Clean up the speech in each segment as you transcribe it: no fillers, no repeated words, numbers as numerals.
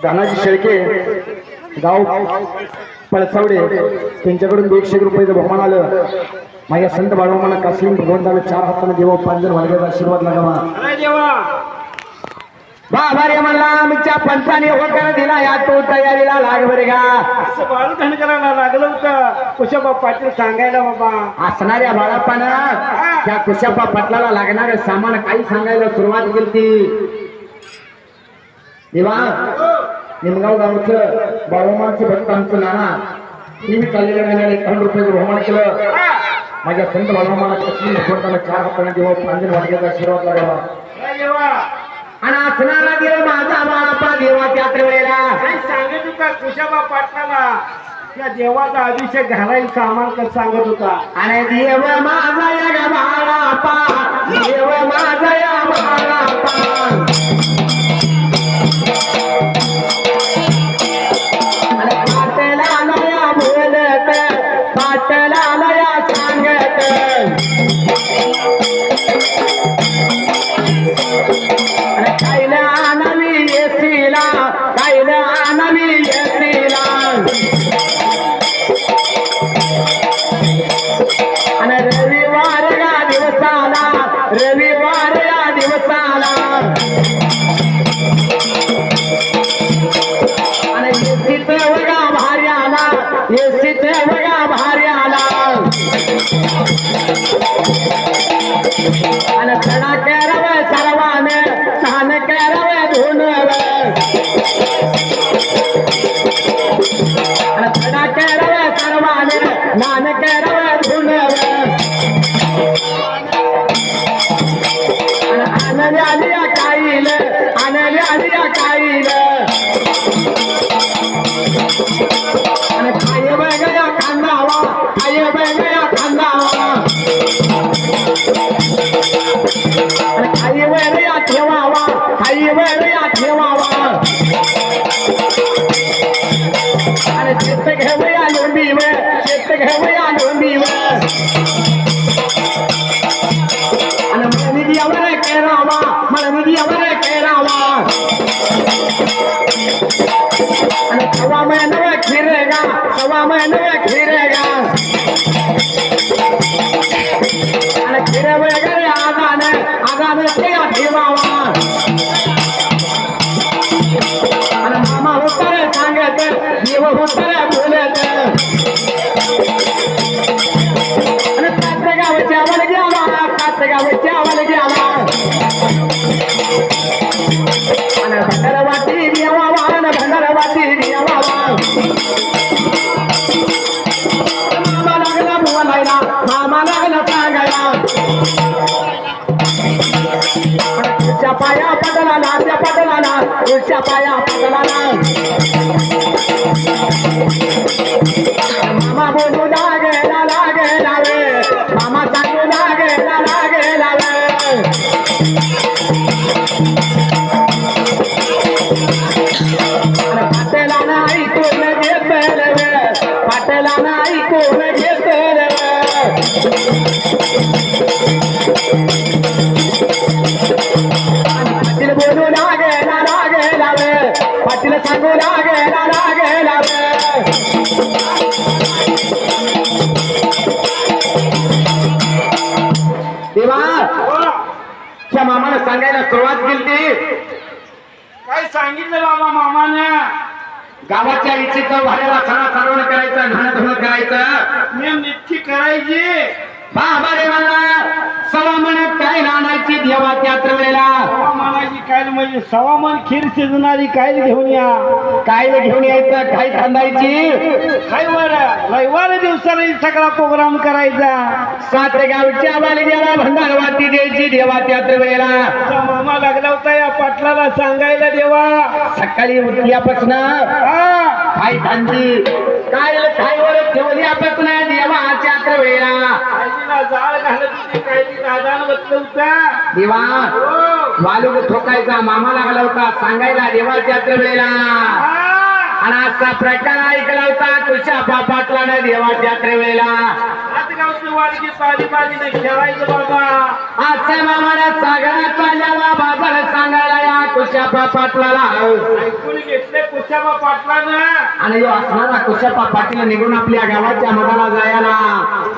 धनाजी शेळके गाव पळसावडे त्यांच्याकडून 100 रुपयाचं बहुमान आलं. माझ्या संत बाळूमाना कासिम भगवंताला 4 हाताने देवा 5 जण वालग्याचा आशीर्वाद लागावा. बाबा रे म्हणला आमच्या पंचाने होकार दिला या तो तयारीला लाग बरे का. असं बाळू धनगराला लागलं होतं कुशाबा पाटील सांगायला बाबा. असणाऱ्या बाळापानं त्या कुशाबा पाटलाला लागणारे सामान काही सांगायला सुरुवात केली. देवा निमगाव गावचं बाळूमानचं भक्त आमचं नाना मी चाललेल्या गाण्याला 1 रुपयाचं बहुमान केलं. माझ्या संत बाळूमाना कशी भगवंताला 4 हाताने देवा 5 जण वालग्याचा आशीर्वाद लागावा. आणि असणारा देव माझा बाळापा देवाच्या यात्रेला काय सांगत होता कुशाबा पाटलाला त्या देवाचा अभिषेक घालायला सामान कसं सांगत होता. आणि देव माझा या बाळापा देव माझा या बाळापा पाटला नया बोलत पाटला नया सांगत कायला नवी येसीला कायला नवी येसीला आणि रविवार या दिवसाला रविवार या दिवसाला आणि येसीचे बघा भारी आला येसीचे बघा भारी आला आणि चढा केरव सर्वाने छान केरव धुनव आणि चढा केरव सर्वाने नान केरव धुनव आणि आनल्या काईल आनल्या काईल आणि खाय बघया खांदावा खाय बघया खांदावा खाई वेळया ठेवावा खाई वेळया ठेवावा आणि शेत घेऊया लोंबीवर शेत घेऊया लोंबीवर आणि मळनिधीवर केरावा मळनिधीवर केरावा आणि सवा महिन्यावर खिरेगा सवा महिन्यावर खिरेगा आणि खिरे वगैरे आगाने ते ठेवावा आणि मामा होतारे सांगत देव होतारे बोलत आणि कातगावच्या वलग्याला कातगावच्या वलग्याला आणि भंडारवाटी देवावा आणि भंडारवाटी देवावा मामा लागला बोलायला मामा लागला सांगायला उच्चा पाया पटला त्या पटला उच्चा पाया पटला मामा बोलू लागे लावे मामा सांगू लागे लावे पाटला नाही कोण घेत पाटला नाही कोण घेत पाटील बोलू लागे लावे पाटील सांगू लागे लावे देवा त्या मामाने सांगायला सुरुवात केली. काय सांगितलं बाबा मामाने. गावाच्या इच्छेचं भाड्याला सणा सर्वण करायचं घाण धुणं करायचं मी निश्चित करायची. बाबा रे म्हणला सवा म्हणत काय आणायची देवाच्या यात्रेला मामाची काय म्हणजे सवा मन खीर शिजणारी काय घेऊन या. काय घेऊन यायचं काय खांदायची रविवार दिवसाला सगळा प्रोग्राम करायचा. 7 गावच्या बालग्याला भंडारवाटी द्यायची देवाच्या यात्रेला. मामा लागला होता या पाटलाला सांगायला देवा सकाळी उठल्यापासून काय खांदी काय खाईवर ठेवल्यापासून देवाच्या यात्रेला जाळ घालत होती काय दादान बसलं होता. देवा वालुक ठोकायचा मामा लागला होता सांगायला देवाच्या यात्रेला. आणि असा प्रकार ऐकला होता तुझ्या पाटलाने देवाच्या यात्रेला. गावची वाडगी तालीमालीने खेळायचं बाबा. आजच्या मामाला सगळ्या चालल्याला बाजार सांगायला या कुशापा पाटलाला ऐकून घेतले कुशाबा पाटलानं. आणि जो असणारा कुशापा पाटील निघून आपल्या गावाच्या मधाला जायला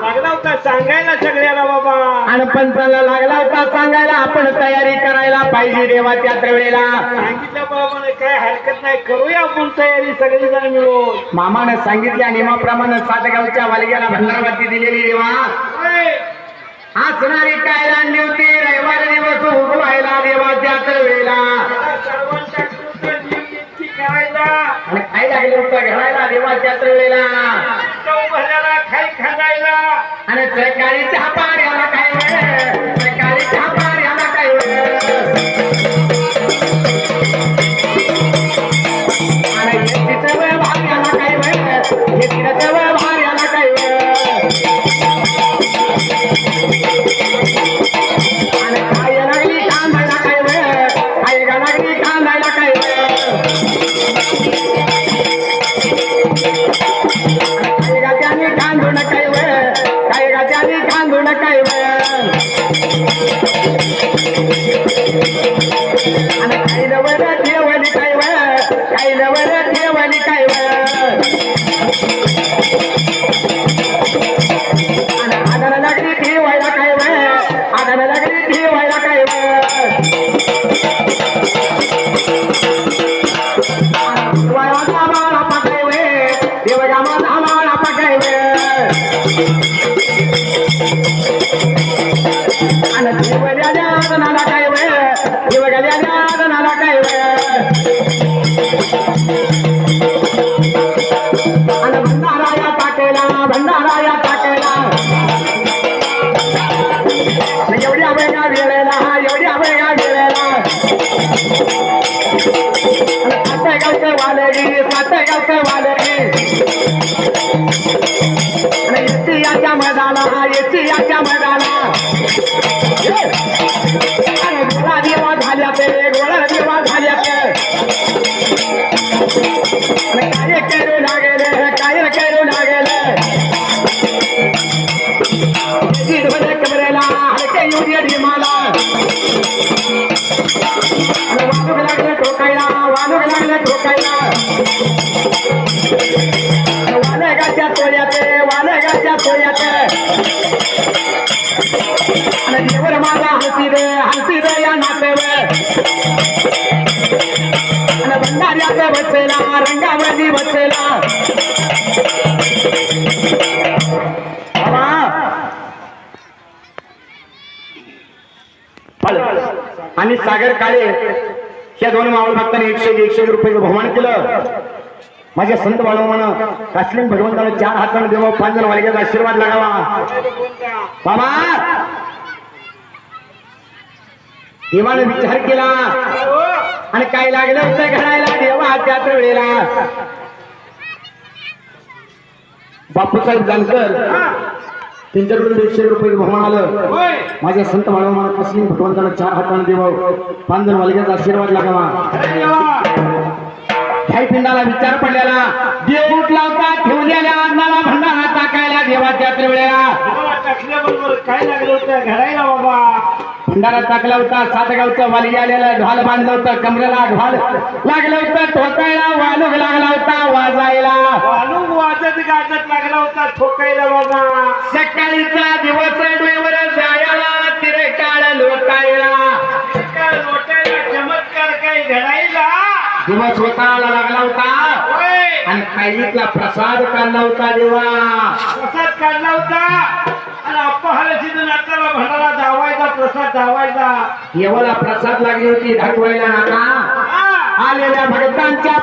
लागला होता सांगायला सगळ्याला बाबा. आणि पंचाला लागला होता सांगायला आपण तयारी करायला पाहिजे देवाच्या वेळेला. सांगितलं बाबाने काय हरकत नाही, करूया आपण तयारी सगळेजण मिळून. मामाने सांगितल्या नियमाप्रमाणे सातगावच्या वालग्याला भंडारवाती दिलेली देवा होय. असणारी काय आणली होती रविवार दिवस उगवायला देवाच्या वेळेला सर्वांच्या कृत्य नियुक्ती करायला, आणि काय लागलं होतं घडायला देवाच्या वेळेला चव भरल्याला खाई खाजायला. आणि सरकारी चहा पाण्याला काय वेळ सरकारी चहा पाण्याला काय वेळ आणि येतीचं वेळ भाग्याला काय वेळ येतीचं वेळ भाग्याला काय वेळ आणि काय लागली कांदायला काय वेळ काय लागली कांदायला काय वेळ काय गात्याने कांदून काय वेळ काय गात्याने कांदून काय वेळ आणि काही नवर ठेवली काय वेळ काही नवर ठेवली काय वेळ आणि आधार लागली ठेवायला काय वेळ आधार लागली ठेवायला काय वेळ देवगामा धामाला पकाय वेळ देवगामा धामाला पकाय वेळ आणि देवगाल्या आदनाला काय वेळ देवगाल्या आदनाला काय वेळ आणि भंडारा या टाकेला एवढ्या वेळा वेळेला एवढ्या वेळा वेळेला सातगावचं वालगी आणि एशियाच्या मैदाना आणि गोळा देवा झाल्या ते आणि काय करू लागेल कमरेला हलके युरिया ढिमाला आणि वालूक लागलं ठोकायला वालेगाच्या तोड्याचे आणि देवर माझा हलती रे या नातेवर आणि भंडाऱ्याचं बसेला रंगावरती बसेला आणि सागर काळे या दोन मावळ भक्तांनी 100 रुपयाचं बहुमान केलं. माझ्या संत बाळूमानं कासलिंग भगवंताला 4 हाताने देवा 5 जण वालग्याचा आशीर्वाद लागावा. बाबा देवाने विचार केला आणि काय लागलं होतं घडायला देवा त्याच वेळेला बापूसाहेब जानकर त्यांच्याकडून 100 रुपये बहुमान आलं. होय. माझ्या संत बाळूमानं कासलिंग भगवंताला 4 हाताने देवा 5 जण वालग्याचा आशीर्वाद लागावा. अरे देवा. पिंडाला विचार पडलेला देव उठला होता ठेवलेल्या अन्नाला भंडारा टाकायला देवाच्या वेळेला देवाला टाकल्याबरोबर काय लागलं होतं घडायला बाबा. भंडारा टाकला होता. सातगावचं वाली आलेला ढोल बांधलं होतं कमरेला ढोल लागलं होतं ठोकायला वालूक लागला होता वाजायला वालूक वाजत गाजत लागला होता ठोकायला बाबा. सकाळीचा दिवस डोईवर जायला तिरे काळ लोटायला काय लोटायला चमत्कार काय घडायला दिवस होताला लागला होता. होय. आणि खाईतला प्रसाद काढला होता देवा प्रसाद काढला होता आणि आप्पा हलशीतून नाताला भंडारा धावायचा प्रसाद धावायचा. देवाला प्रसाद लागली होती ढकवायला नाका आलेल्या भक्तांच्या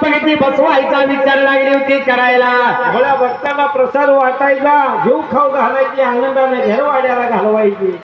पंक्ती बसवायचा विचार लागली होती करायला. भोळ्या भक्ताला प्रसाद वाटायचा घेऊ खाऊ घालायची आनंदाने घर वाड्याला घालवायची.